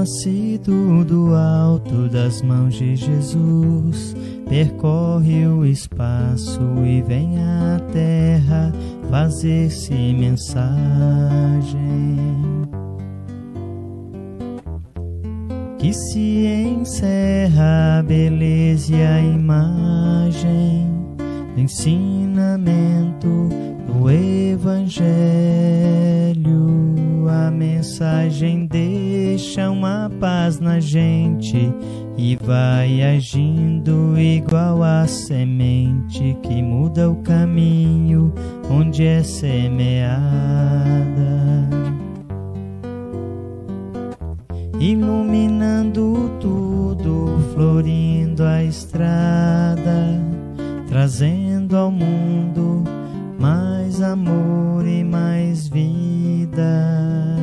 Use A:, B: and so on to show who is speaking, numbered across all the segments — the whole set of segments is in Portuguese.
A: nascido do alto das mãos de Jesus, percorre o espaço e vem à terra fazer-se mensagem. Que se encerra a beleza e a imagem do ensinamento do Evangelho. A mensagem deixa uma paz na gente e vai agindo igual a semente que muda o caminho onde é semeada, iluminando tudo, florindo a estrada, trazendo ao mundo mais amor e mais vida.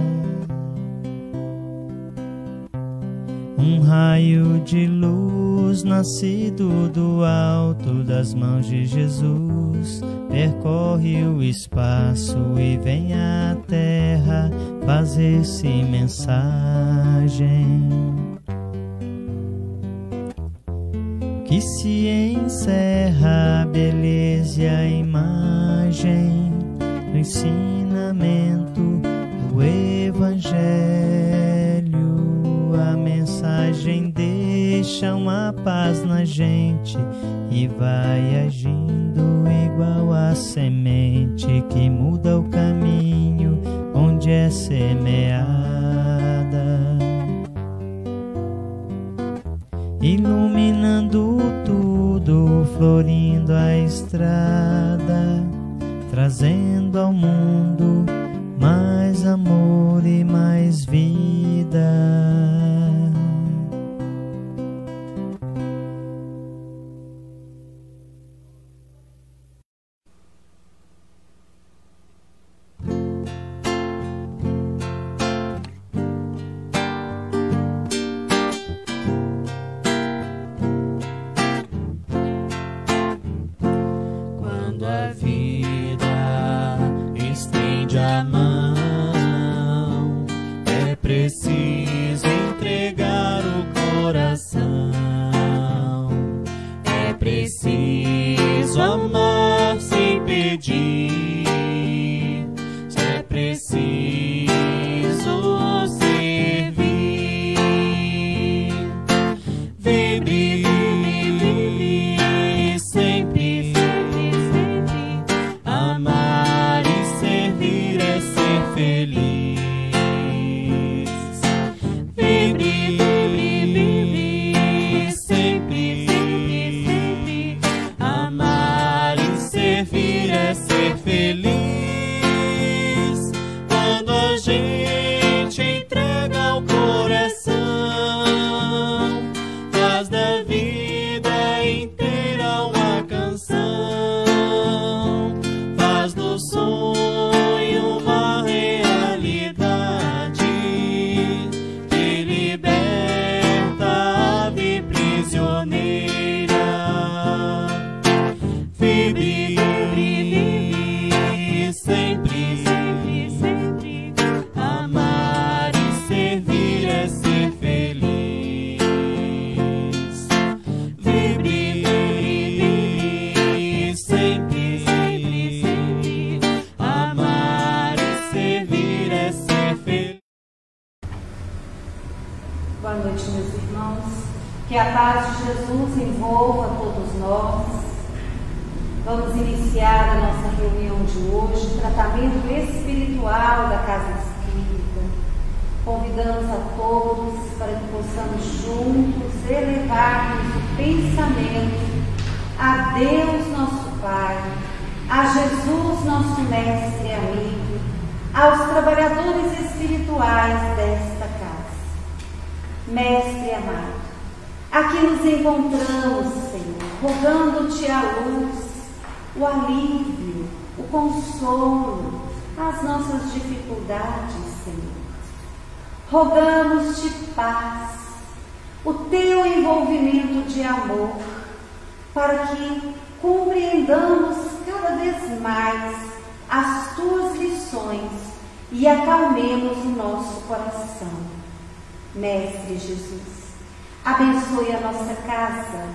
A: Um raio de luz nascido do alto das mãos de Jesus, percorre o espaço e vem à terra fazer-se mensagem. Que se encerra a beleza e a imagem do ensinamento do Evangelho. A mensagem deixa uma paz na gente e vai agindo igual a semente que muda o caminho onde é semeada, iluminando tudo, florindo a estrada, trazendo ao mundo mais amor e mais vida.
B: Boa noite, meus irmãos. Que a paz de Jesus envolva todos nós. Vamos iniciar a nossa reunião de hoje, tratamento espiritual da Casa Espírita. Convidamos a todos para que possamos juntos elevarmos o pensamento a Deus nosso Pai, a Jesus nosso Mestre e amigo, aos trabalhadores espirituais desta casa. Mestre amado, aqui nos encontramos, Senhor, rogando-te a luz, o alívio, o consolo, as nossas dificuldades, Senhor. Rogamos-te paz, o teu envolvimento de amor, para que compreendamos cada vez mais as tuas lições e acalmemos o nosso coração. Mestre Jesus, abençoe a nossa casa,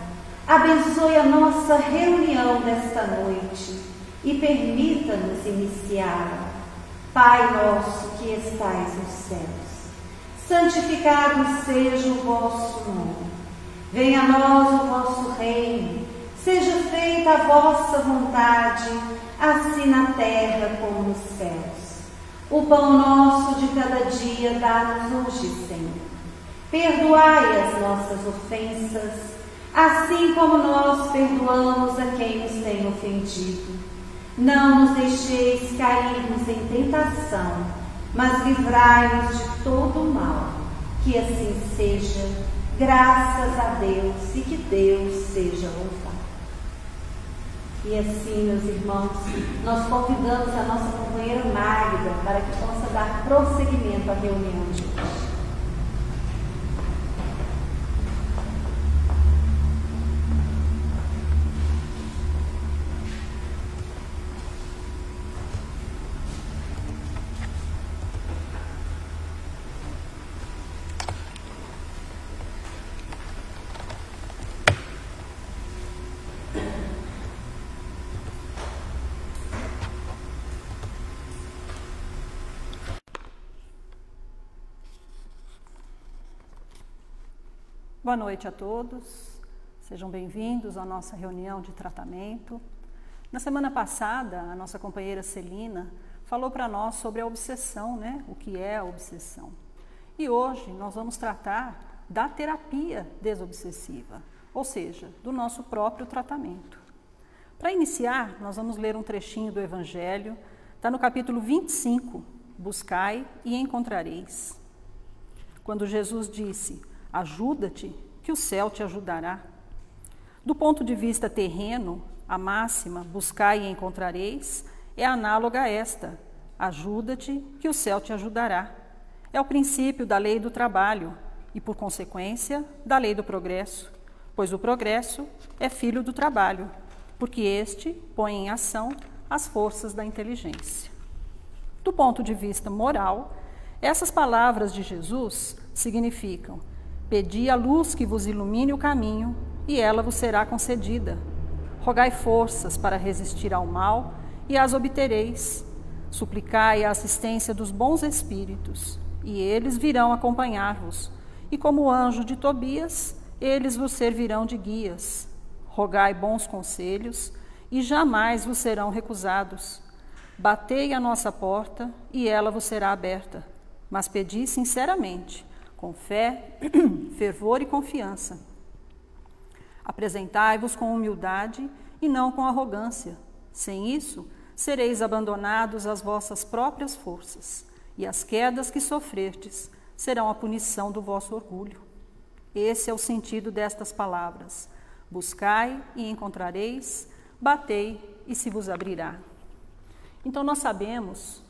B: abençoe a nossa reunião desta noite e permita-nos iniciá-la. Pai nosso que estais nos céus, santificado seja o vosso nome. Venha a nós o vosso reino, seja feita a vossa vontade, assim na terra como nos céus. O pão nosso de cada dia dá-nos hoje, Senhor. Perdoai as nossas ofensas, assim como nós perdoamos a quem nos tem ofendido. Não nos deixeis cairmos em tentação, mas livrai-nos de todo o mal. Que assim seja, graças a Deus, e que Deus seja louvado. E assim, meus irmãos, nós convidamos a nossa companheira Magda para que possa dar prosseguimento à reunião de hoje.
C: Boa noite a todos, sejam bem-vindos à nossa reunião de tratamento. Na semana passada, a nossa companheira Celina falou para nós sobre a obsessão, né? O que é a obsessão. E hoje nós vamos tratar da terapia desobsessiva, ou seja, do nosso próprio tratamento. Para iniciar, nós vamos ler um trechinho do Evangelho, está no capítulo 25, Buscai e encontrareis. Quando Jesus disse: ajuda-te, que o céu te ajudará. Do ponto de vista terreno, a máxima buscai e encontrareis é análoga a esta: ajuda-te, que o céu te ajudará. É o princípio da lei do trabalho e, por consequência, da lei do progresso, pois o progresso é filho do trabalho, porque este põe em ação as forças da inteligência. Do ponto de vista moral, essas palavras de Jesus significam: pedi a luz que vos ilumine o caminho, e ela vos será concedida. Rogai forças para resistir ao mal, e as obtereis. Suplicai a assistência dos bons espíritos, e eles virão acompanhar-vos. E como o anjo de Tobias, eles vos servirão de guias. Rogai bons conselhos, e jamais vos serão recusados. Batei à nossa porta, e ela vos será aberta. Mas pedi sinceramente, com fé, fervor e confiança. Apresentai-vos com humildade e não com arrogância. Sem isso, sereis abandonados às vossas próprias forças, e as quedas que sofrerdes serão a punição do vosso orgulho. Esse é o sentido destas palavras: buscai e encontrareis, batei e se vos abrirá. Então nós sabemos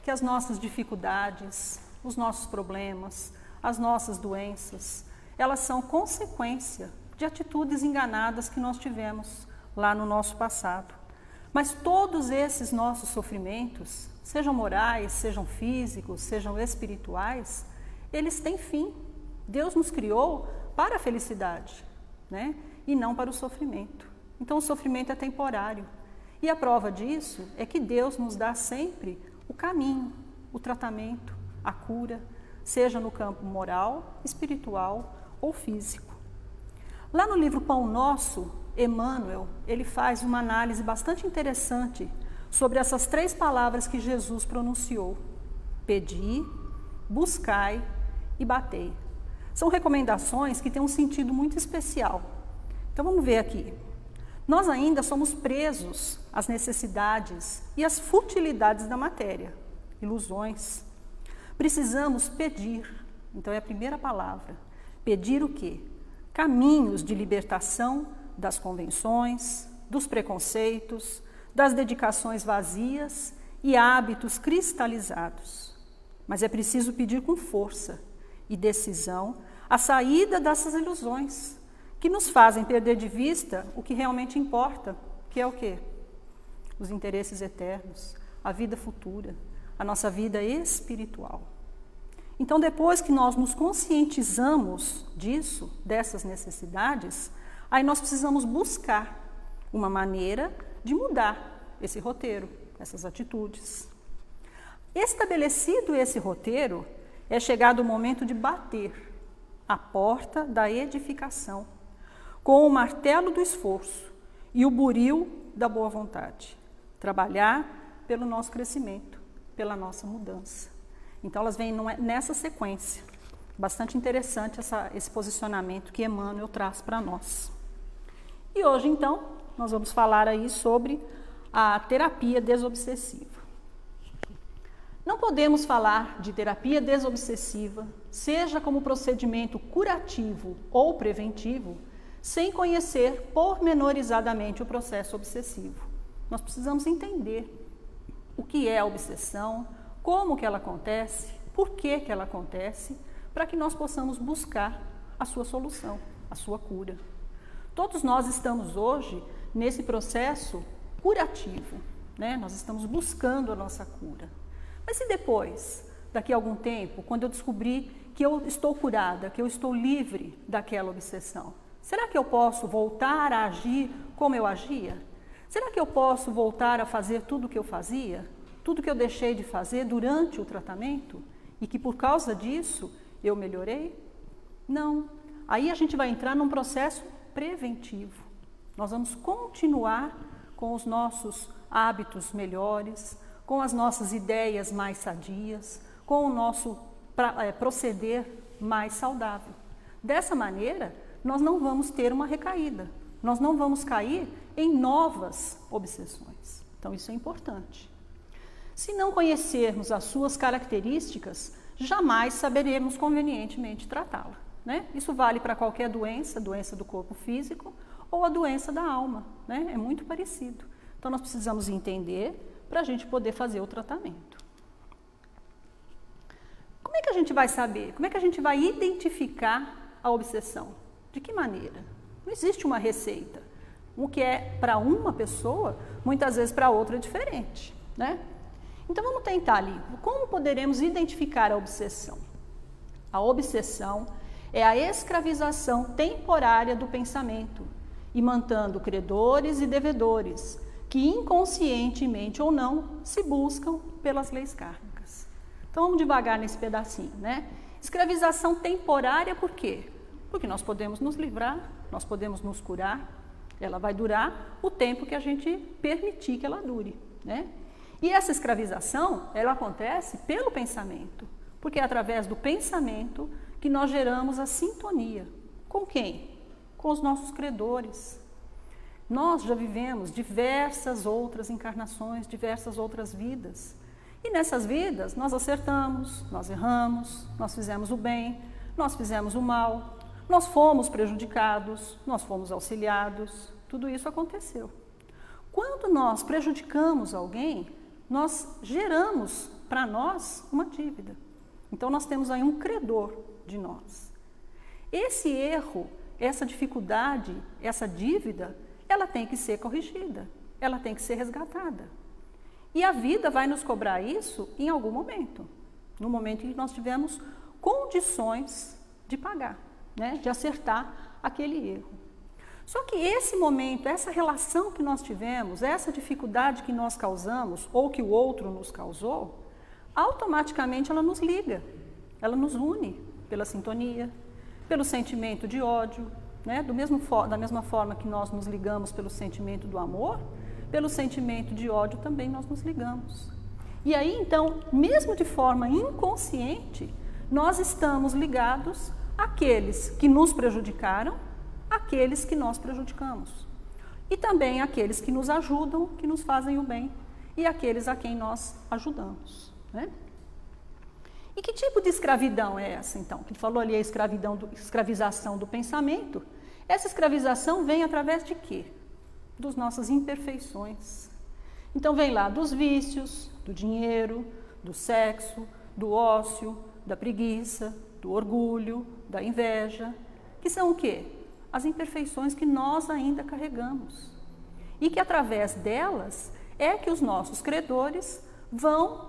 C: que as nossas dificuldades, os nossos problemas, as nossas doenças, elas são consequência de atitudes enganadas que nós tivemos lá no nosso passado. Mas todos esses nossos sofrimentos, sejam morais, sejam físicos, sejam espirituais, eles têm fim. Deus nos criou para a felicidade, né? E não para o sofrimento. Então o sofrimento é temporário. E a prova disso é que Deus nos dá sempre o caminho, o tratamento, a cura, seja no campo moral, espiritual ou físico. Lá no livro Pão Nosso, Emmanuel, ele faz uma análise bastante interessante sobre essas três palavras que Jesus pronunciou: pedi, buscai e batei. São recomendações que têm um sentido muito especial. Então vamos ver aqui. Nós ainda somos presos às necessidades e às futilidades da matéria, ilusões. Precisamos pedir, então é a primeira palavra. Pedir o quê? Caminhos de libertação das convenções, dos preconceitos, das dedicações vazias e hábitos cristalizados. Mas é preciso pedir com força e decisão a saída dessas ilusões que nos fazem perder de vista o que realmente importa, que é o quê? Os interesses eternos, a vida futura, a nossa vida espiritual. Então, depois que nós nos conscientizamos disso, dessas necessidades, aí nós precisamos buscar uma maneira de mudar esse roteiro, essas atitudes. Estabelecido esse roteiro, é chegado o momento de bater a porta da edificação, com o martelo do esforço e o buril da boa vontade. Trabalhar pelo nosso crescimento, pela nossa mudança. Então, elas vêm nessa sequência. Bastante interessante esse posicionamento que Emmanuel traz para nós. E hoje, então, nós vamos falar aí sobre a terapia desobsessiva. Não podemos falar de terapia desobsessiva, seja como procedimento curativo ou preventivo, sem conhecer pormenorizadamente o processo obsessivo. Nós precisamos entender o que é a obsessão, como que ela acontece, por que ela acontece, para que nós possamos buscar a sua solução, a sua cura. Todos nós estamos hoje nesse processo curativo, né? Nós estamos buscando a nossa cura. Mas e depois, daqui a algum tempo, quando eu descobrir que eu estou curada, que eu estou livre daquela obsessão? Será que eu posso voltar a agir como eu agia? Será que eu posso voltar a fazer tudo o que eu fazia? Tudo que eu deixei de fazer durante o tratamento? E que por causa disso eu melhorei? Não. Aí a gente vai entrar num processo preventivo. Nós vamos continuar com os nossos hábitos melhores, com as nossas ideias mais sadias, com o nosso proceder mais saudável. Dessa maneira, nós não vamos ter uma recaída, nós não vamos cair em novas obsessões. Então, isso é importante. Se não conhecermos as suas características, jamais saberemos convenientemente tratá-la, né? Isso vale para qualquer doença, doença do corpo físico ou a doença da alma, né? É muito parecido. Então, nós precisamos entender para a gente poder fazer o tratamento. Como é que a gente vai saber? Como é que a gente vai identificar a obsessão? De que maneira? Não existe uma receita. O que é para uma pessoa, muitas vezes para outra é diferente, né? Então, vamos tentar ali. Como poderemos identificar a obsessão? A obsessão é a escravização temporária do pensamento, imantando credores e devedores, que inconscientemente ou não se buscam pelas leis kármicas. Então, vamos devagar nesse pedacinho, né? Escravização temporária por quê? Porque nós podemos nos livrar, nós podemos nos curar, ela vai durar o tempo que a gente permitir que ela dure, né? E essa escravização, ela acontece pelo pensamento, porque é através do pensamento que nós geramos a sintonia. Com quem? Com os nossos credores. Nós já vivemos diversas outras encarnações, diversas outras vidas. E nessas vidas nós acertamos, nós erramos, nós fizemos o bem, nós fizemos o mal, nós fomos prejudicados, nós fomos auxiliados, tudo isso aconteceu. Quando nós prejudicamos alguém, nós geramos para nós uma dívida. Então nós temos aí um credor de nós. Esse erro, essa dificuldade, essa dívida, ela tem que ser corrigida, ela tem que ser resgatada. E a vida vai nos cobrar isso em algum momento, no momento em que nós tivermos condições de pagar, né, de acertar aquele erro. Só que esse momento, essa relação que nós tivemos, essa dificuldade que nós causamos ou que o outro nos causou, automaticamente ela nos liga, ela nos une pela sintonia, pelo sentimento de ódio, né? Da mesma forma que nós nos ligamos pelo sentimento do amor, pelo sentimento de ódio também nós nos ligamos. E aí, então, mesmo de forma inconsciente, nós estamos ligados àqueles que nos prejudicaram, àqueles que nós prejudicamos. E também àqueles que nos ajudam, que nos fazem o bem, e àqueles a quem nós ajudamos, né? E que tipo de escravidão é essa, então? Que falou ali a escravização do pensamento. Essa escravização vem através de quê? Das nossas imperfeições. Então vem lá dos vícios, do dinheiro, do sexo, do ócio, da preguiça, do orgulho, da inveja, que são o quê? As imperfeições que nós ainda carregamos. E que através delas é que os nossos credores vão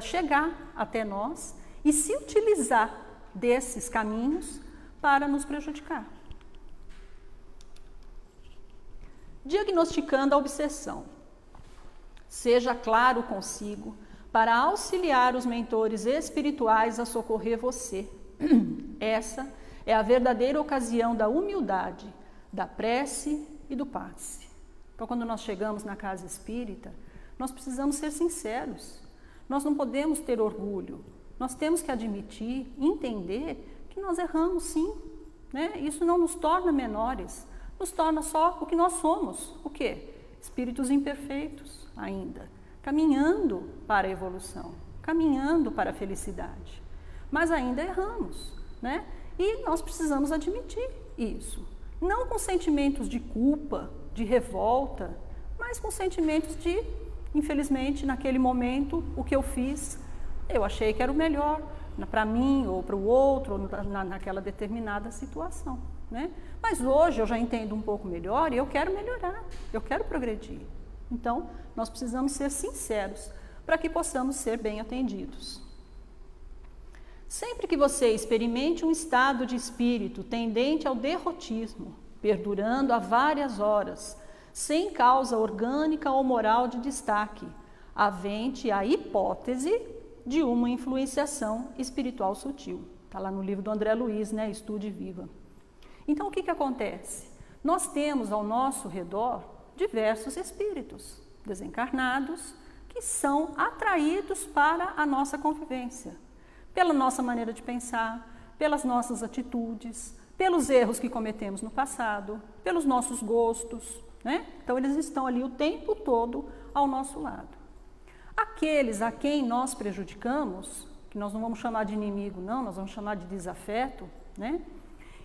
C: chegar até nós e se utilizar desses caminhos para nos prejudicar. Diagnosticando a obsessão. Seja claro consigo para auxiliar os mentores espirituais a socorrer você. Essa é a verdadeira ocasião da humildade, da prece e do passe. Então, quando nós chegamos na casa espírita, nós precisamos ser sinceros. Nós não podemos ter orgulho. Nós temos que admitir, entender que nós erramos sim, né? Isso não nos torna menores, nos torna só o que nós somos. O quê? Espíritos imperfeitos ainda, caminhando para a evolução, caminhando para a felicidade. Mas ainda erramos, né? E nós precisamos admitir isso. Não com sentimentos de culpa, de revolta, mas com sentimentos de, infelizmente, naquele momento, o que eu fiz, eu achei que era o melhor para mim ou para o outro, ou naquela determinada situação, né? Mas hoje eu já entendo um pouco melhor e eu quero melhorar, eu quero progredir. Então, nós precisamos ser sinceros para que possamos ser bem atendidos. Sempre que você experimente um estado de espírito tendente ao derrotismo, perdurando há várias horas, sem causa orgânica ou moral de destaque, havente a hipótese de uma influenciação espiritual sutil. Está lá no livro do André Luiz, né? Estude e Viva. Então, o que acontece? Nós temos ao nosso redor diversos espíritos desencarnados que são atraídos para a nossa convivência, pela nossa maneira de pensar, pelas nossas atitudes, pelos erros que cometemos no passado, pelos nossos gostos, né? Então, eles estão ali o tempo todo ao nosso lado. Aqueles a quem nós prejudicamos, que nós não vamos chamar de inimigo, não, nós vamos chamar de desafeto, né?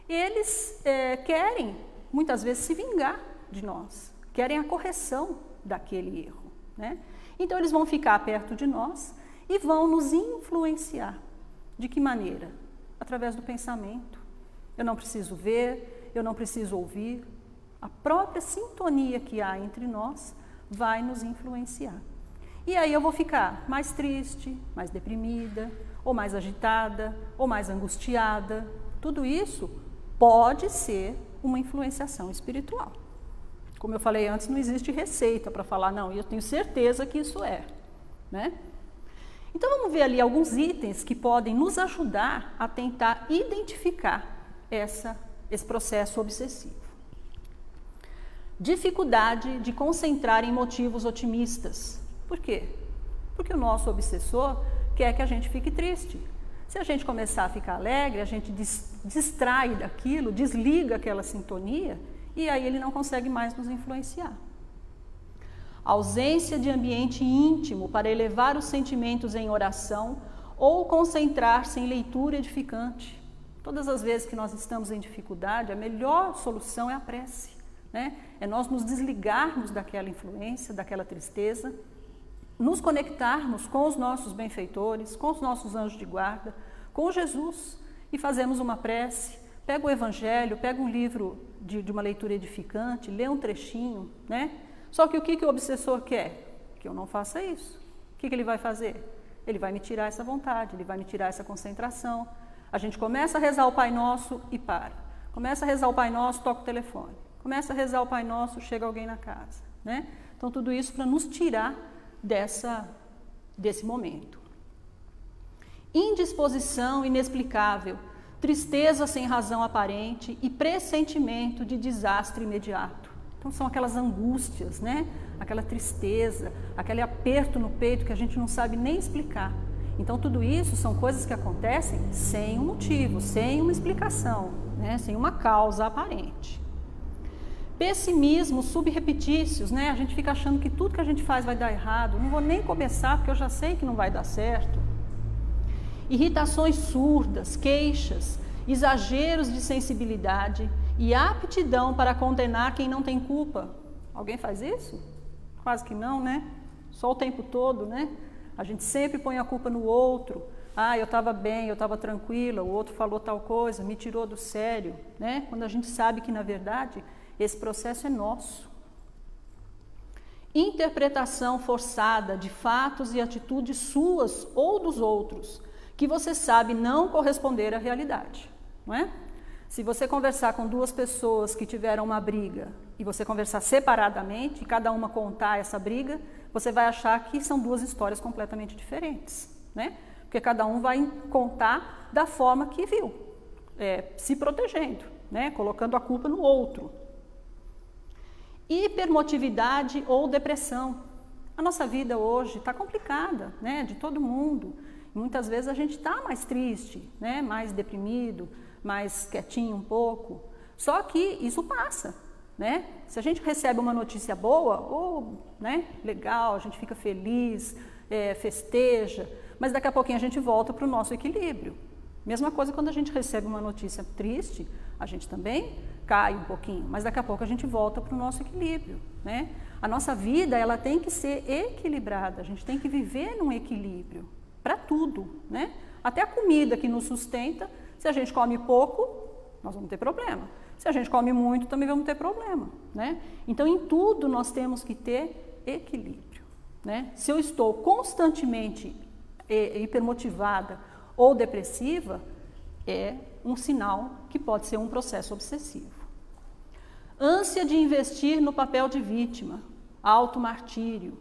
C: Eles querem, muitas vezes, se vingar de nós, querem a correção daquele erro, né? Então, eles vão ficar perto de nós e vão nos influenciar. De que maneira? Através do pensamento. Eu não preciso ver, eu não preciso ouvir. A própria sintonia que há entre nós vai nos influenciar. E aí eu vou ficar mais triste, mais deprimida, ou mais agitada, ou mais angustiada. Tudo isso pode ser uma influenciação espiritual. Como eu falei antes, não existe receita para falar, não, e eu tenho certeza que isso é, né? Então, vamos ver ali alguns itens que podem nos ajudar a tentar identificar esse processo obsessivo. Dificuldade de concentrar em motivos otimistas. Por quê? Porque o nosso obsessor quer que a gente fique triste. Se a gente começar a ficar alegre, a gente distrai daquilo, desliga aquela sintonia e aí ele não consegue mais nos influenciar. Ausência de ambiente íntimo para elevar os sentimentos em oração ou concentrar-se em leitura edificante. Todas as vezes que nós estamos em dificuldade, a melhor solução é a prece, né? É nós nos desligarmos daquela influência, daquela tristeza, nos conectarmos com os nossos benfeitores, com os nossos anjos de guarda, com Jesus e fazemos uma prece, pega o Evangelho, pega um livro de uma leitura edificante, lê um trechinho, né? Só que o que o obsessor quer? Que eu não faça isso. O que ele vai fazer? Ele vai me tirar essa vontade, ele vai me tirar essa concentração. A gente começa a rezar o Pai Nosso e para. Começa a rezar o Pai Nosso, toca o telefone. Começa a rezar o Pai Nosso, chega alguém na casa, né? Então, tudo isso para nos tirar desse momento. Indisposição inexplicável, tristeza sem razão aparente e pressentimento de desastre imediato. Então, são aquelas angústias, né? Aquela tristeza, aquele aperto no peito que a gente não sabe nem explicar. Então, tudo isso são coisas que acontecem sem um motivo, sem uma explicação, né? Sem uma causa aparente. Pessimismo subrepetícios, né? A gente fica achando que tudo que a gente faz vai dar errado. Não vou nem começar porque eu já sei que não vai dar certo. Irritações surdas, queixas, exageros de sensibilidade e aptidão para condenar quem não tem culpa. Alguém faz isso? Quase que não, né? Só o tempo todo, né? A gente sempre põe a culpa no outro. Ah, eu estava bem, eu estava tranquila, o outro falou tal coisa, me tirou do sério, né? Quando a gente sabe que, na verdade, esse processo é nosso. Interpretação forçada de fatos e atitudes suas ou dos outros, que você sabe não corresponder à realidade, não é? Se você conversar com duas pessoas que tiveram uma briga e você conversar separadamente e cada uma contar essa briga, você vai achar que são duas histórias completamente diferentes, né? Porque cada um vai contar da forma que viu, se protegendo, né? Colocando a culpa no outro. Hipermotividade ou depressão. A nossa vida hoje está complicada, né? De todo mundo. Muitas vezes a gente está mais triste, né? Mais deprimido, mais quietinho um pouco. Só que isso passa, né? Se a gente recebe uma notícia boa, né? Legal, a gente fica feliz, festeja, mas daqui a pouquinho a gente volta para o nosso equilíbrio. Mesma coisa quando a gente recebe uma notícia triste, a gente também cai um pouquinho, mas daqui a pouco a gente volta para o nosso equilíbrio, né? A nossa vida, ela tem que ser equilibrada, a gente tem que viver num equilíbrio para tudo, né? Até a comida que nos sustenta, se a gente come pouco, nós vamos ter problema. Se a gente come muito, também vamos ter problema, né? Então, em tudo nós temos que ter equilíbrio, né? Se eu estou constantemente hipermotivada ou depressiva, é um sinal que pode ser um processo obsessivo. Ânsia de investir no papel de vítima, automartírio,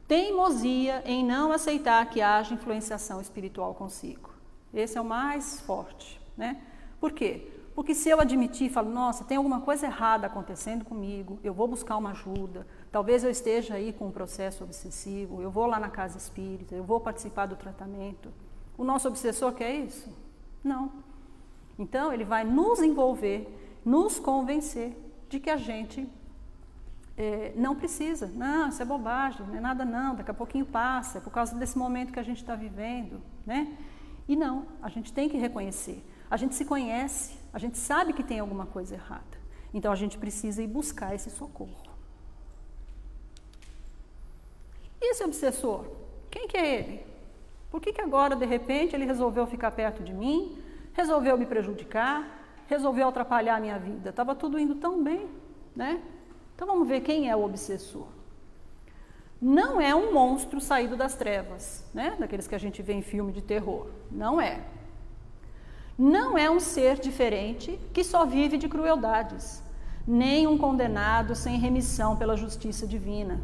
C: teimosia em não aceitar que haja influenciação espiritual consigo. Esse é o mais forte, né? Por quê? Porque se eu admitir e falo, nossa, tem alguma coisa errada acontecendo comigo, eu vou buscar uma ajuda, talvez eu esteja aí com um processo obsessivo, eu vou lá na casa espírita, eu vou participar do tratamento. O nosso obsessor quer isso? Não. Então, ele vai nos envolver, nos convencer de que a gente não precisa. Não, isso é bobagem, não é nada não, daqui a pouquinho passa, é por causa desse momento que a gente está vivendo, né? E não, a gente tem que reconhecer. A gente se conhece, a gente sabe que tem alguma coisa errada. Então, a gente precisa ir buscar esse socorro. E esse obsessor? Quem que é ele? Por que agora, de repente, ele resolveu ficar perto de mim, resolveu me prejudicar, resolveu atrapalhar a minha vida? Estava tudo indo tão bem, né? Então, vamos ver quem é o obsessor. Não é um monstro saído das trevas, né? Daqueles que a gente vê em filme de terror. Não é. Não é um ser diferente que só vive de crueldades, nem um condenado sem remissão pela justiça divina.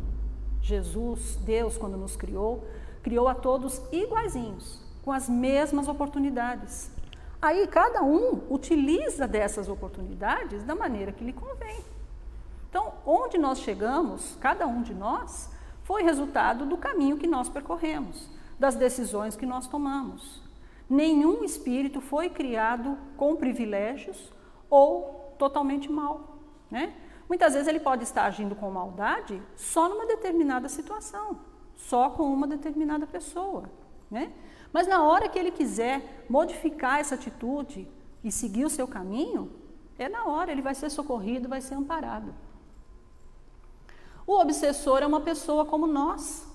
C: Jesus, Deus, quando nos criou, criou a todos iguaizinhos, com as mesmas oportunidades. Aí cada um utiliza dessas oportunidades da maneira que lhe convém. Então, onde nós chegamos, cada um de nós, foi resultado do caminho que nós percorremos, das decisões que nós tomamos. Nenhum espírito foi criado com privilégios ou totalmente mal, né? Muitas vezes ele pode estar agindo com maldade só numa determinada situação, só com uma determinada pessoa, né? Mas na hora que ele quiser modificar essa atitude e seguir o seu caminho, é na hora, ele vai ser socorrido, vai ser amparado. O obsessor é uma pessoa como nós.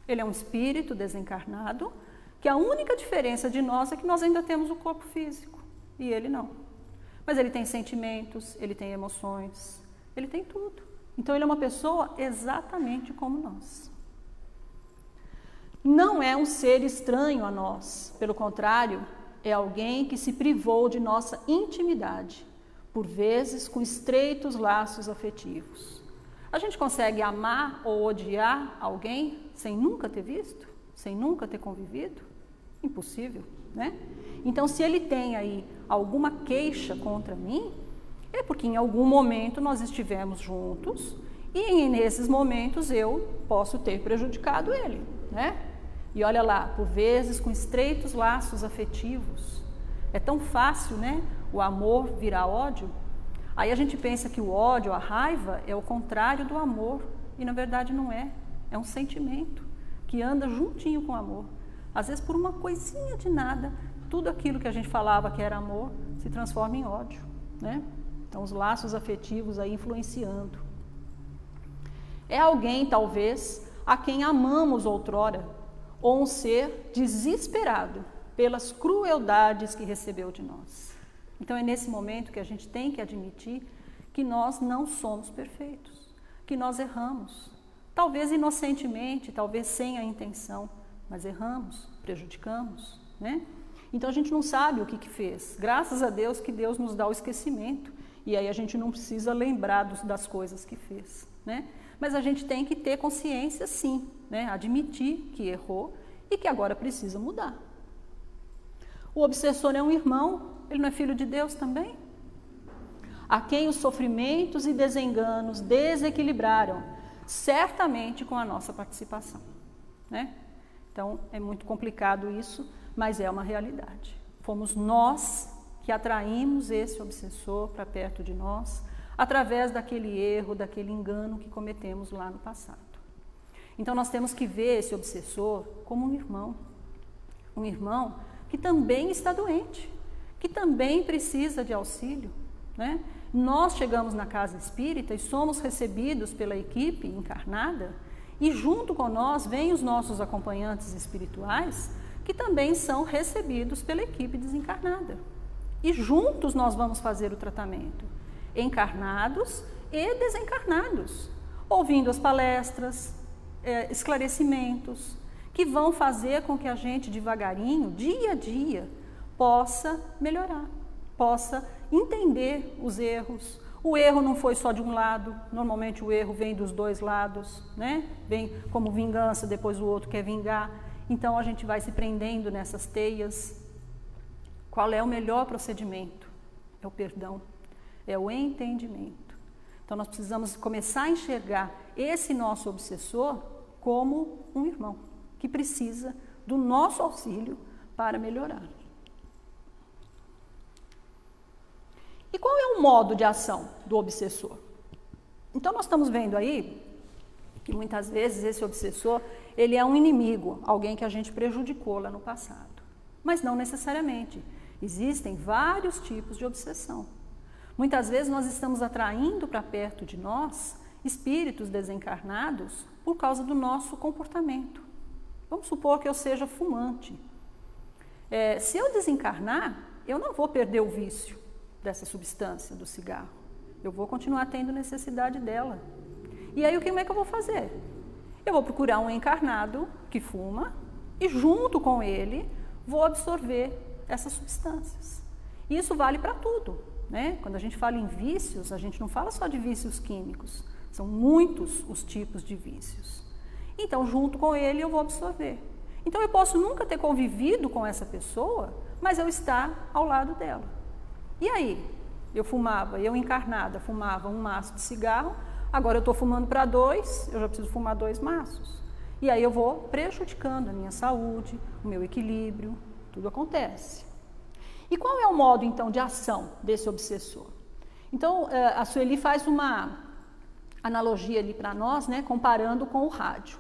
C: Ele é um espírito desencarnado, que a única diferença de nós é que nós ainda temos o corpo físico, e ele não. Mas ele tem sentimentos, ele tem emoções, ele tem tudo. Então ele é uma pessoa exatamente como nós. Não é um ser estranho a nós, pelo contrário, é alguém que se privou de nossa intimidade, por vezes com estreitos laços afetivos. A gente consegue amar ou odiar alguém sem nunca ter visto? Sem nunca ter convivido? Impossível, né? Então, se ele tem aí alguma queixa contra mim, é porque em algum momento nós estivemos juntos e nesses momentos eu posso ter prejudicado ele, né? E olha lá, por vezes com estreitos laços afetivos. É tão fácil, né? O amor virar ódio. Aí a gente pensa que o ódio, a raiva, é o contrário do amor. E na verdade não é. É um sentimento que anda juntinho com o amor. Às vezes por uma coisinha de nada, tudo aquilo que a gente falava que era amor se transforma em ódio, né? Então os laços afetivos aí influenciando. É alguém, talvez, a quem amamos outrora, ou um ser desesperado pelas crueldades que recebeu de nós. Então é nesse momento que a gente tem que admitir que nós não somos perfeitos, que nós erramos, talvez inocentemente, talvez sem a intenção, mas erramos, prejudicamos, né? Então a gente não sabe o que fez. Graças a Deus que Deus nos dá o esquecimento. E aí a gente não precisa lembrar das coisas que fez, né? Mas a gente tem que ter consciência, sim, né? Admitir que errou e que agora precisa mudar. O obsessor é um irmão, ele não é filho de Deus também? A quem os sofrimentos e desenganos desequilibraram, certamente com a nossa participação, né? Então, é muito complicado isso, mas é uma realidade. Fomos nós que atraímos esse obsessor para perto de nós, através daquele erro, daquele engano que cometemos lá no passado. Então, nós temos que ver esse obsessor como um irmão que também está doente, que também precisa de auxílio, né? Nós chegamos na casa espírita e somos recebidos pela equipe encarnada e junto com nós vêm os nossos acompanhantes espirituais que também são recebidos pela equipe desencarnada. E juntos nós vamos fazer o tratamento, encarnados e desencarnados, ouvindo as palestras, esclarecimentos, que vão fazer com que a gente devagarinho, dia a dia, possa melhorar, possa entender os erros. O erro não foi só de um lado, normalmente o erro vem dos dois lados, né? Vem como vingança, depois o outro quer vingar. Então a gente vai se prendendo nessas teias. Qual é o melhor procedimento? É o perdão, é o entendimento. Então nós precisamos começar a enxergar esse nosso obsessor como um irmão, que precisa do nosso auxílio para melhorar. E qual é o modo de ação do obsessor? Então nós estamos vendo aí que muitas vezes esse obsessor, ele é um inimigo, alguém que a gente prejudicou lá no passado. Mas não necessariamente. Existem vários tipos de obsessão. Muitas vezes nós estamos atraindo para perto de nós espíritos desencarnados por causa do nosso comportamento. Vamos supor que eu seja fumante. Se eu desencarnar, eu não vou perder o vício dessa substância, do cigarro. Eu vou continuar tendo necessidade dela. E aí, como é que eu vou fazer? Eu vou procurar um encarnado que fuma e, junto com ele, vou absorver essas substâncias. E isso vale para tudo, né? Quando a gente fala em vícios, a gente não fala só de vícios químicos. São muitos os tipos de vícios. Então, junto com ele, eu vou absorver. Então, eu posso nunca ter convivido com essa pessoa, mas eu estar ao lado dela. E aí, eu encarnada, fumava um maço de cigarro, agora eu estou fumando para 2, eu já preciso fumar 2 maços. E aí eu vou prejudicando a minha saúde, o meu equilíbrio, tudo acontece. E qual é o modo, então, de ação desse obsessor? Então, a Sueli faz uma analogia ali para nós, né, comparando com o rádio.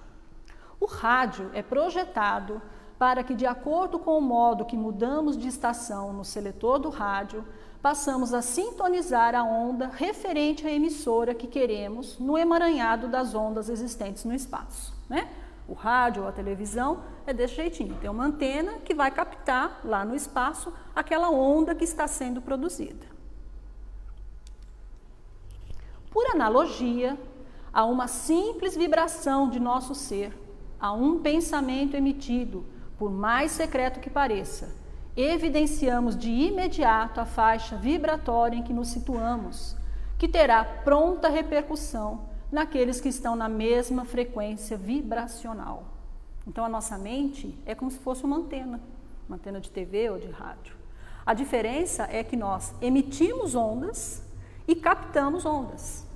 C: O rádio é projetado para que, de acordo com o modo que mudamos de estação no seletor do rádio, passamos a sintonizar a onda referente à emissora que queremos no emaranhado das ondas existentes no espaço, né? O rádio ou a televisão é desse jeitinho, tem uma antena que vai captar lá no espaço aquela onda que está sendo produzida. Por analogia, a uma simples vibração de nosso ser, a um pensamento emitido, por mais secreto que pareça, evidenciamos de imediato a faixa vibratória em que nos situamos, que terá pronta repercussão naqueles que estão na mesma frequência vibracional. Então, a nossa mente é como se fosse uma antena de TV ou de rádio. A diferença é que nós emitimos ondas e captamos ondas.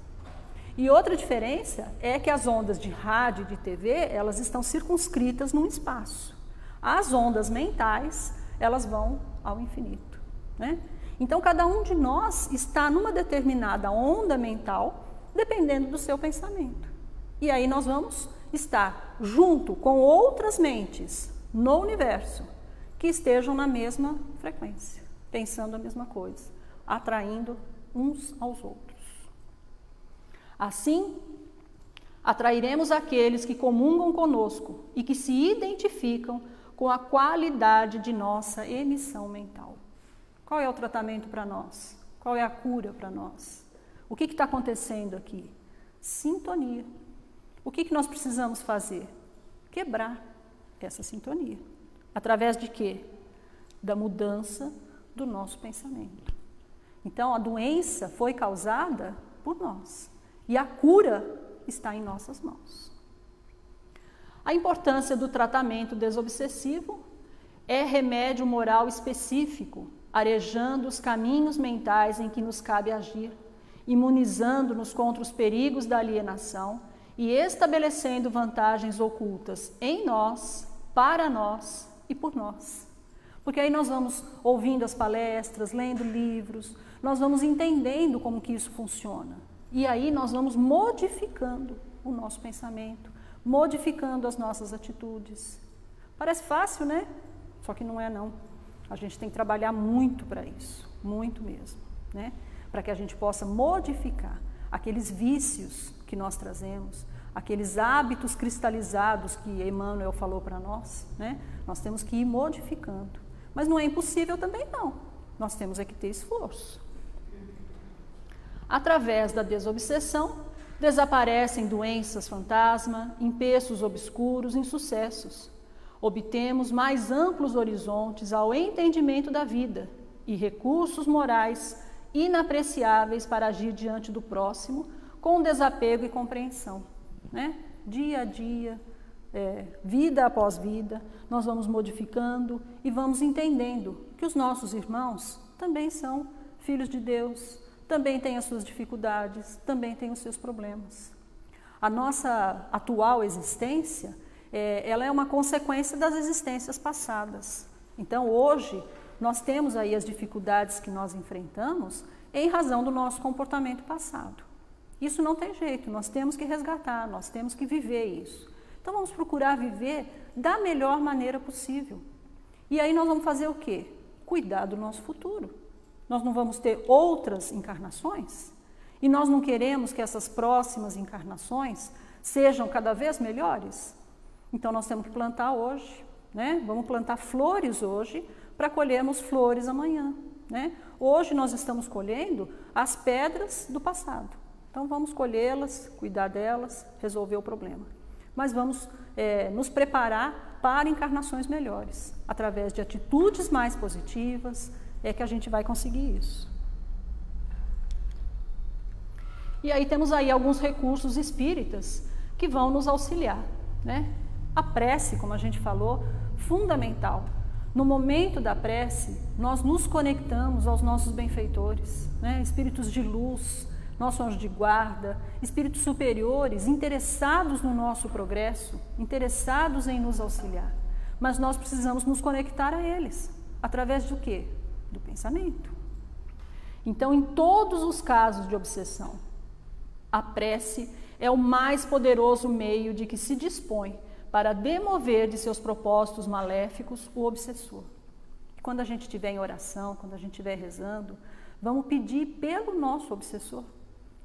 C: E outra diferença é que as ondas de rádio e de TV, elas estão circunscritas num espaço. As ondas mentais, elas vão ao infinito, né? Então, cada um de nós está numa determinada onda mental, dependendo do seu pensamento. E aí nós vamos estar junto com outras mentes no universo que estejam na mesma frequência, pensando a mesma coisa, atraindo uns aos outros. Assim, atrairemos aqueles que comungam conosco e que se identificam com a qualidade de nossa emissão mental. Qual é o tratamento para nós? Qual é a cura para nós? O que está acontecendo aqui? Sintonia. O que nós precisamos fazer? Quebrar essa sintonia. Através de quê? da mudança do nosso pensamento. Então, a doença foi causada por nós e a cura está em nossas mãos. A importância do tratamento desobsessivo é remédio moral específico, arejando os caminhos mentais em que nos cabe agir, imunizando-nos contra os perigos da alienação e estabelecendo vantagens ocultas em nós, para nós e por nós. Porque aí nós vamos ouvindo as palestras, lendo livros, nós vamos entendendo como que isso funciona. E aí nós vamos modificando o nosso pensamento, modificando as nossas atitudes. Parece fácil, né? Só que não é não. A gente tem que trabalhar muito para isso, muito mesmo, né? Para que a gente possa modificar aqueles vícios que nós trazemos, aqueles hábitos cristalizados que Emmanuel falou para nós, né? Nós temos que ir modificando. Mas não é impossível também não. Nós temos é que ter esforço. Através da desobsessão, desaparecem doenças fantasma, empeços obscuros, insucessos. Obtemos mais amplos horizontes ao entendimento da vida e recursos morais inapreciáveis para agir diante do próximo com desapego e compreensão, né? Dia a dia, vida após vida, nós vamos modificando e vamos entendendo que os nossos irmãos também são filhos de Deus, também têm as suas dificuldades, também têm os seus problemas. A nossa atual existência, ela é uma consequência das existências passadas. Então, hoje, nós temos aí as dificuldades que nós enfrentamos em razão do nosso comportamento passado. Isso não tem jeito, nós temos que resgatar, nós temos que viver isso. Então, vamos procurar viver da melhor maneira possível. E aí nós vamos fazer o quê? Cuidar do nosso futuro. Nós não vamos ter outras encarnações? E nós não queremos que essas próximas encarnações sejam cada vez melhores? Então, nós temos que plantar hoje, né? Vamos plantar flores hoje para colhermos flores amanhã, né? Hoje nós estamos colhendo as pedras do passado. Então, vamos colhê-las, cuidar delas, resolver o problema. Mas vamos nos preparar para encarnações melhores. Através de atitudes mais positivas é que a gente vai conseguir isso. E aí temos aí alguns recursos espíritas que vão nos auxiliar, né? A prece, como a gente falou, fundamental. No momento da prece, nós nos conectamos aos nossos benfeitores, né? Espíritos de luz, nosso anjo de guarda, espíritos superiores interessados no nosso progresso, interessados em nos auxiliar. Mas nós precisamos nos conectar a eles. Através do quê? Do pensamento. Então, em todos os casos de obsessão, a prece é o mais poderoso meio de que se dispõe para demover de seus propósitos maléficos o obsessor. E quando a gente estiver em oração, quando a gente estiver rezando, vamos pedir pelo nosso obsessor.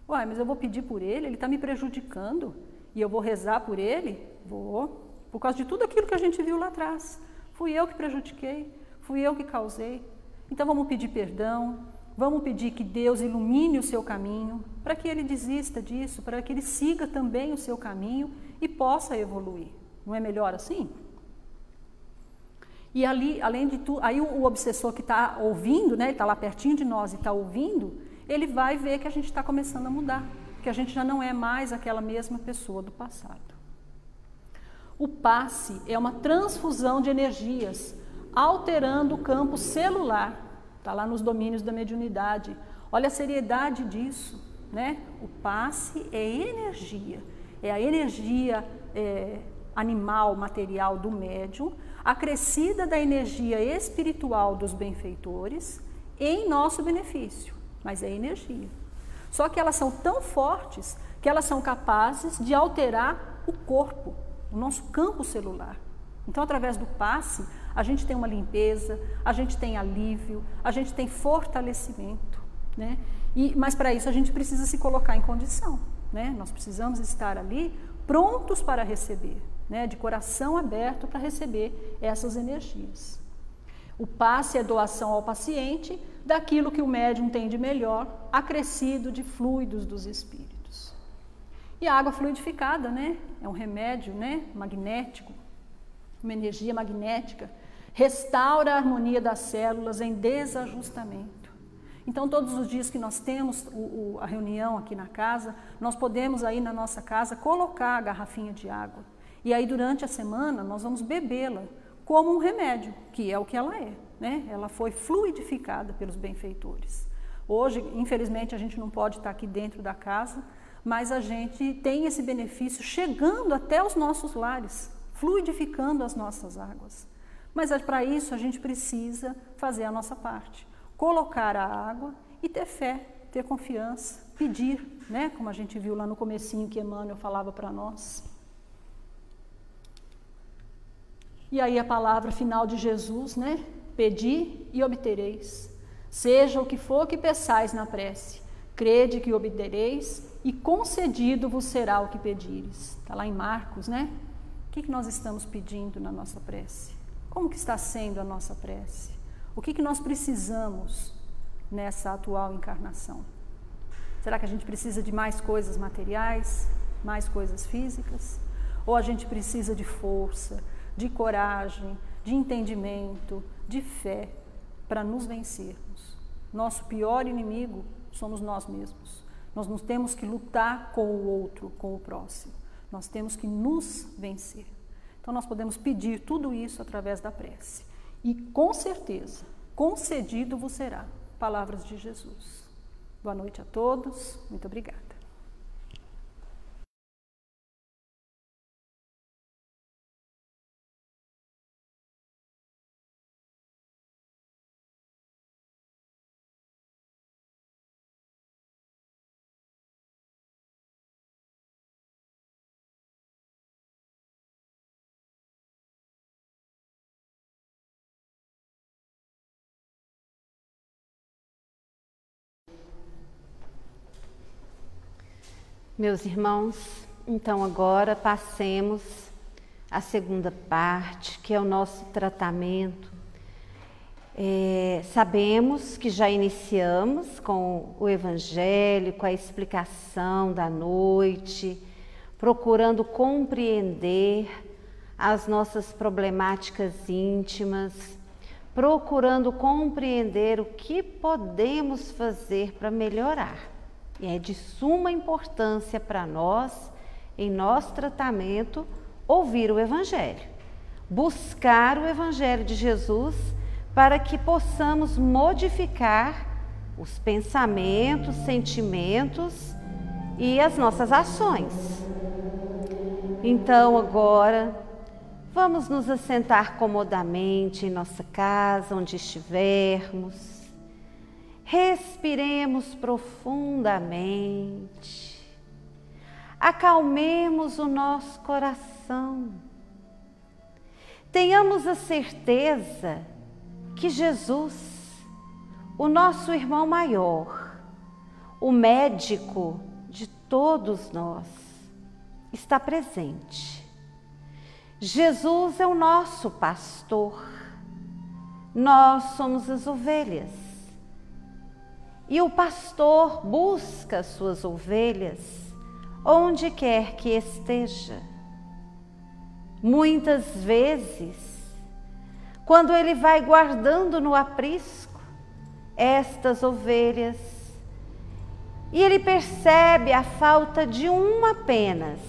C: Uai, mas eu vou pedir por ele está me prejudicando e eu vou rezar por ele? Vou, por causa de tudo aquilo que a gente viu lá atrás. Fui eu que prejudiquei, fui eu que causei. Então vamos pedir perdão, vamos pedir que Deus ilumine o seu caminho, para que ele desista disso, para que ele siga também o seu caminho e possa evoluir. Não é melhor assim? E ali, além de tudo, aí o obsessor que está ouvindo, né, está lá pertinho de nós e está ouvindo, ele vai ver que a gente está começando a mudar, que a gente já não é mais aquela mesma pessoa do passado. O passe é uma transfusão de energias, alterando o campo celular, está lá nos domínios da mediunidade. Olha a seriedade disso, né? O passe é energia, é a energia animal, material do médium, acrescida da energia espiritual dos benfeitores em nosso benefício. Mas é energia. Só que elas são tão fortes que elas são capazes de alterar o corpo, o nosso campo celular. Então, através do passe, a gente tem uma limpeza, a gente tem alívio, a gente tem fortalecimento, né? Mas para isso a gente precisa se colocar em condição, né? Nós precisamos estar ali prontos para receber, né? De coração aberto para receber essas energias. O passe é doação ao paciente daquilo que o médium tem de melhor, acrescido de fluidos dos espíritos. E a água fluidificada, né? É um remédio, né? Magnético, uma energia magnética restaura a harmonia das células em desajustamento. Então, todos os dias que nós temos a reunião aqui na casa, nós podemos aí na nossa casa colocar a garrafinha de água. E aí, durante a semana, nós vamos bebê-la como um remédio, que é o que ela é, né? Ela foi fluidificada pelos benfeitores. Hoje, infelizmente, a gente não pode estar aqui dentro da casa, mas a gente tem esse benefício chegando até os nossos lares, fluidificando as nossas águas. Mas para isso a gente precisa fazer a nossa parte, colocar a água e ter fé, ter confiança, pedir, né? Como a gente viu lá no comecinho que Emmanuel falava para nós. E aí a palavra final de Jesus, né? Pedi e obtereis. Seja o que for que peçais na prece, crede que obtereis e concedido vos será o que pedires. Está lá em Marcos, né? O que nós estamos pedindo na nossa prece? Como que está sendo a nossa prece? O que nós precisamos nessa atual encarnação? Será que a gente precisa de mais coisas materiais, mais coisas físicas? Ou a gente precisa de força, de coragem, de entendimento, de fé para nos vencermos? Nosso pior inimigo somos nós mesmos. Nós não temos que lutar com o outro, com o próximo. Nós temos que nos vencer. Então nós podemos pedir tudo isso através da prece. E com certeza, concedido vos será. Palavras de Jesus. Boa noite a todos. Muito obrigada.
D: Meus irmãos, então agora passemos à segunda parte, que é o nosso tratamento. Sabemos que já iniciamos com o Evangelho, com a explicação da noite, procurando compreender as nossas problemáticas íntimas, procurando compreender o que podemos fazer para melhorar. E é de suma importância para nós, em nosso tratamento, ouvir o Evangelho. Buscar o Evangelho de Jesus para que possamos modificar os pensamentos, sentimentos e as nossas ações. Então, agora, vamos nos assentar comodamente em nossa casa, onde estivermos. Respiremos profundamente, acalmemos o nosso coração, tenhamos a certeza que Jesus, o nosso irmão maior, o médico de todos nós, está presente. Jesus é o nosso pastor, nós somos as ovelhas. E o pastor busca suas ovelhas onde quer que esteja. Muitas vezes, quando ele vai guardando no aprisco estas ovelhas, e ele percebe a falta de uma apenas,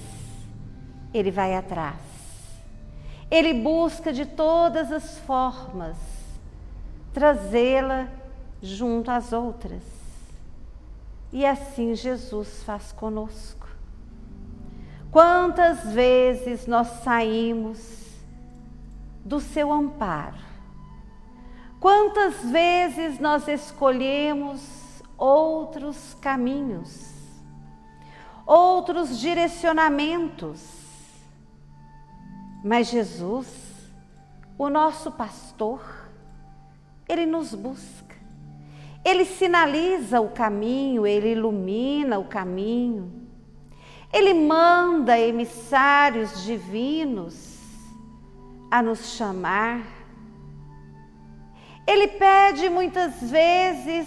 D: ele vai atrás. Ele busca de todas as formas trazê-la junto às outras. E assim Jesus faz conosco. Quantas vezes nós saímos do seu amparo? Quantas vezes nós escolhemos outros caminhos, outros direcionamentos? Mas Jesus, o nosso pastor, ele nos busca. Ele sinaliza o caminho, ele ilumina o caminho. Ele manda emissários divinos a nos chamar. Ele pede muitas vezes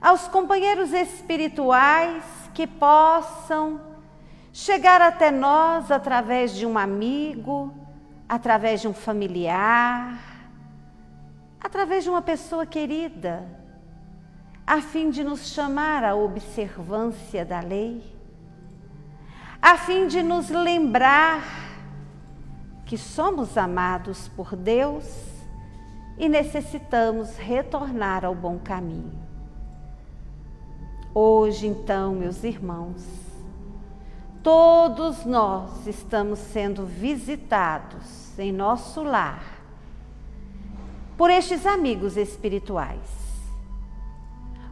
D: aos companheiros espirituais que possam chegar até nós através de um amigo, através de um familiar, através de uma pessoa querida, a fim de nos chamar à observância da lei, a fim de nos lembrar que somos amados por Deus e necessitamos retornar ao bom caminho. Hoje, então, meus irmãos, todos nós estamos sendo visitados em nosso lar por estes amigos espirituais,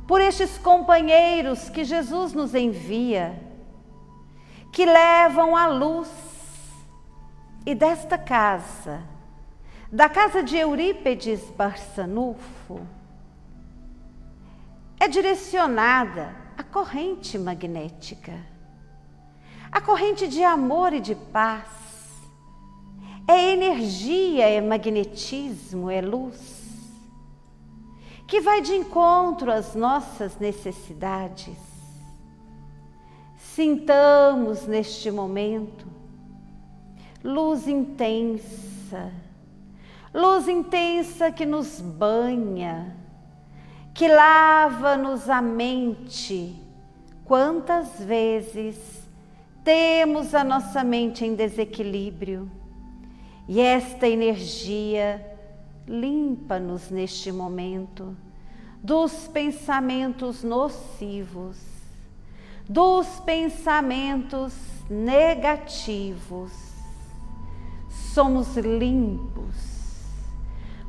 D: por estes companheiros que Jesus nos envia, que levam a luz. E desta casa, da casa de Eurípedes Barçanufo, é direcionada a corrente magnética, a corrente de amor e de paz. É energia, é magnetismo, é luz, que vai de encontro às nossas necessidades. Sintamos neste momento luz intensa que nos banha, que lava-nos a mente. Quantas vezes temos a nossa mente em desequilíbrio e esta energia limpa-nos neste momento dos pensamentos nocivos, dos pensamentos negativos. Somos limpos,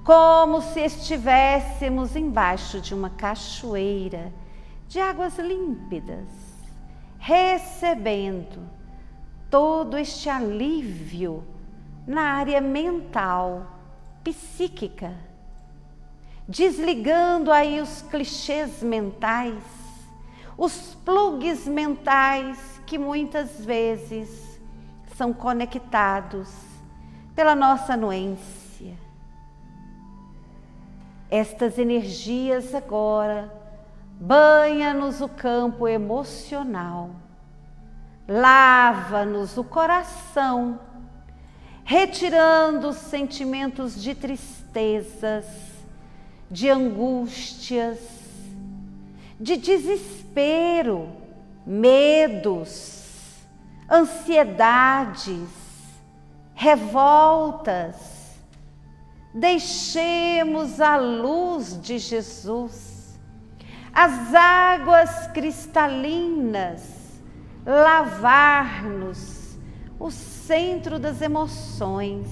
D: como se estivéssemos embaixo de uma cachoeira de águas límpidas, recebendo todo este alívio na área mental, psíquica, desligando aí os clichês mentais, os plugs mentais que muitas vezes são conectados pela nossa anuência. Estas energias agora banha-nos o campo emocional, lava-nos o coração, retirando os sentimentos de tristezas, de angústias, de desespero, medos, ansiedades, revoltas. Deixemos a luz de Jesus, as águas cristalinas, lavar-nos o centro das emoções.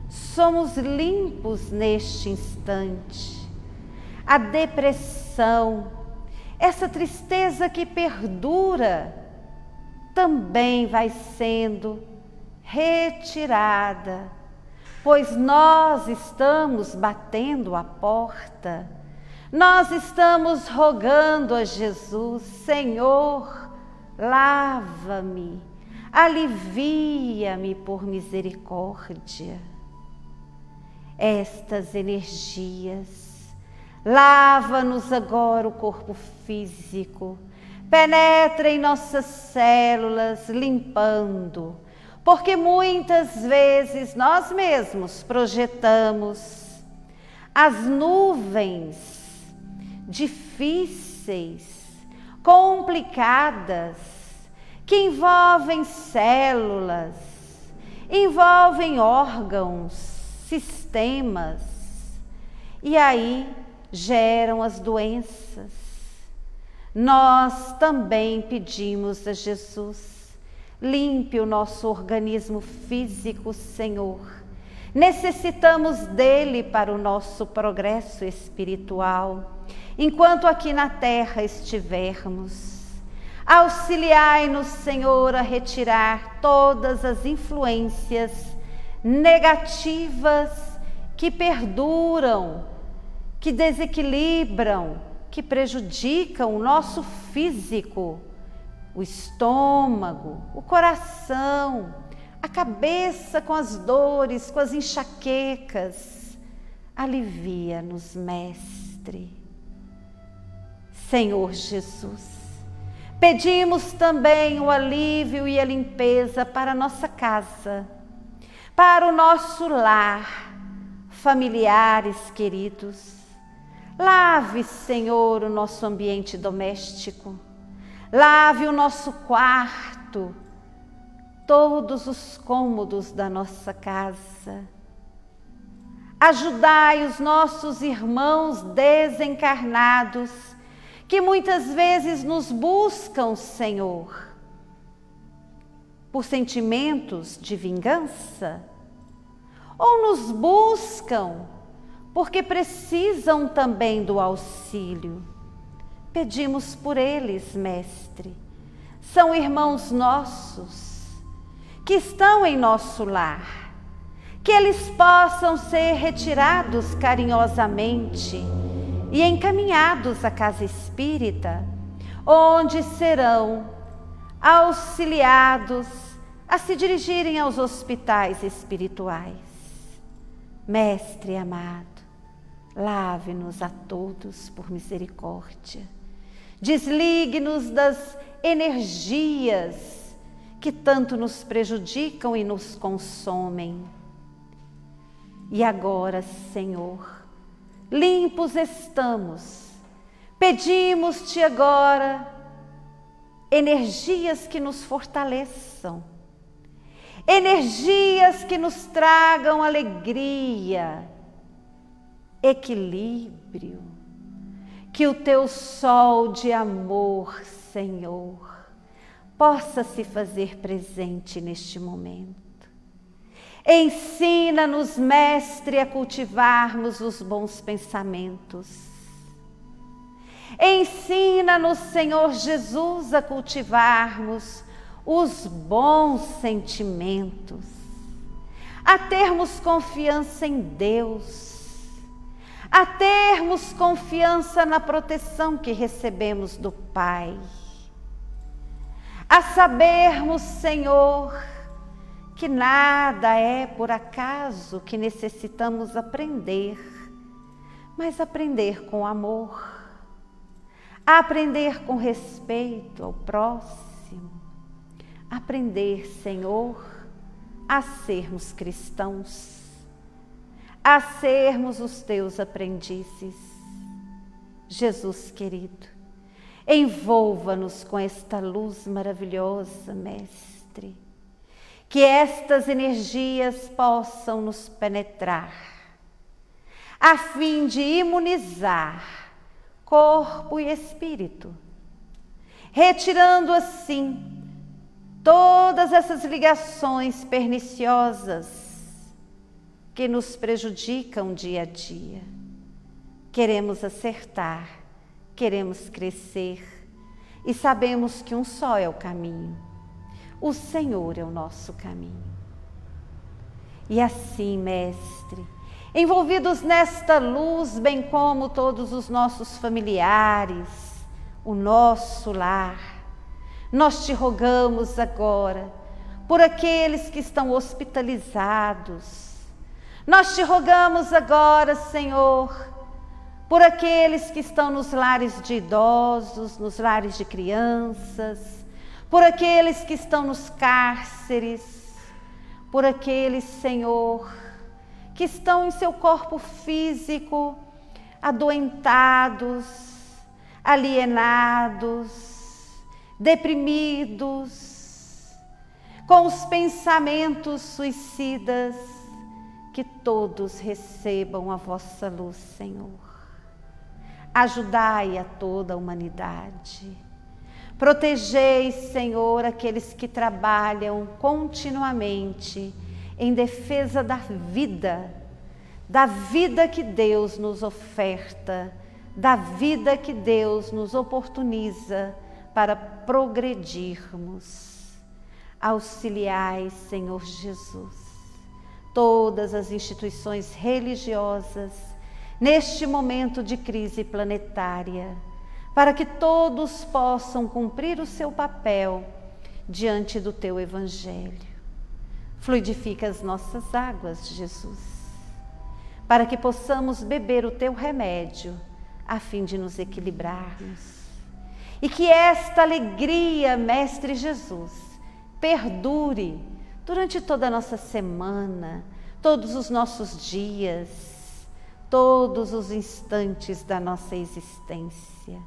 D: Somos limpos neste instante. A depressão, essa tristeza que perdura, também vai sendo retirada, pois nós estamos batendo a porta, nós estamos rogando a Jesus: Senhor, lava-me, alivia-me por misericórdia. Estas energias, lava-nos agora o corpo físico, penetra em nossas células, limpando, porque muitas vezes nós mesmos projetamos as nuvens difíceis, complicadas, que envolvem células, envolvem órgãos, sistemas, e aí geram as doenças. Nós também pedimos a Jesus: limpe o nosso organismo físico, Senhor. Necessitamos dele para o nosso progresso espiritual. Enquanto aqui na terra estivermos, auxiliai-nos, Senhor, a retirar todas as influências negativas que perduram, que desequilibram, que prejudicam o nosso físico, o estômago, o coração, a cabeça com as dores, com as enxaquecas. Alivia-nos, Mestre. Senhor Jesus, pedimos também o alívio e a limpeza para a nossa casa, para o nosso lar. familiares queridos. Lave, Senhor, o nosso ambiente doméstico. Lave o nosso quarto, todos os cômodos da nossa casa. Ajudai os nossos irmãos desencarnados, que muitas vezes nos buscam, Senhor, por sentimentos de vingança, ou nos buscam porque precisam também do auxílio. Pedimos por eles, Mestre. São irmãos nossos, que estão em nosso lar. Que eles possam ser retirados carinhosamente e encaminhados à casa espírita, onde serão auxiliados a se dirigirem aos hospitais espirituais. Mestre amado, lave-nos a todos por misericórdia. Desligue-nos das energias que tanto nos prejudicam e nos consomem. E agora, Senhor, limpos estamos, pedimos-te agora energias que nos fortaleçam, energias que nos tragam alegria, equilíbrio, que o teu sol de amor, Senhor, possa se fazer presente neste momento. Ensina-nos, Mestre, a cultivarmos os bons pensamentos. Ensina-nos, Senhor Jesus, a cultivarmos os bons sentimentos, a termos confiança em Deus, a termos confiança na proteção que recebemos do Pai, a sabermos, Senhor, que nada é por acaso, que necessitamos aprender, mas aprender com amor, aprender com respeito ao próximo, aprender, Senhor, a sermos cristãos, a sermos os teus aprendizes. Jesus querido, envolva-nos com esta luz maravilhosa, Mestre, que estas energias possam nos penetrar, a fim de imunizar corpo e espírito, retirando assim todas essas ligações perniciosas que nos prejudicam dia a dia. Queremos acertar, queremos crescer e sabemos que um só é o caminho. O Senhor é o nosso caminho. E assim, Mestre, envolvidos nesta luz, bem como todos os nossos familiares, o nosso lar, nós te rogamos agora por aqueles que estão hospitalizados. Nós te rogamos agora, Senhor, por aqueles que estão nos lares de idosos, nos lares de crianças, por aqueles que estão nos cárceres, por aqueles, Senhor, que estão em seu corpo físico, adoentados, alienados, deprimidos, com os pensamentos suicidas, que todos recebam a vossa luz, Senhor. Ajudai a toda a humanidade. Protegei, Senhor, aqueles que trabalham continuamente em defesa da vida que Deus nos oferta, da vida que Deus nos oportuniza para progredirmos. Auxiliai, Senhor Jesus, todas as instituições religiosas neste momento de crise planetária, para que todos possam cumprir o seu papel diante do teu Evangelho. Fluidifica as nossas águas, Jesus, para que possamos beber o teu remédio, a fim de nos equilibrarmos. E que esta alegria, Mestre Jesus, perdure durante toda a nossa semana, todos os nossos dias, todos os instantes da nossa existência.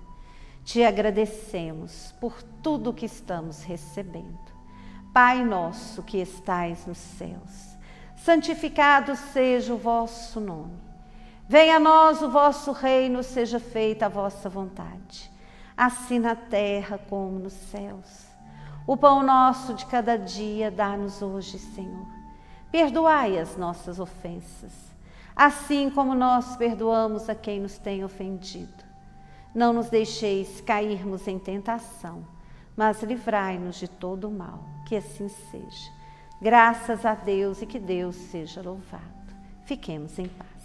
D: Te agradecemos por tudo que estamos recebendo. Pai nosso que estais nos céus, santificado seja o vosso nome. Venha a nós o vosso reino, seja feita a vossa vontade, assim na terra como nos céus. O pão nosso de cada dia dá-nos hoje, Senhor. Perdoai as nossas ofensas, assim como nós perdoamos a quem nos tem ofendido. Não nos deixeis cairmos em tentação, mas livrai-nos de todo o mal. Que assim seja. Graças a Deus e que Deus seja louvado. Fiquemos em paz.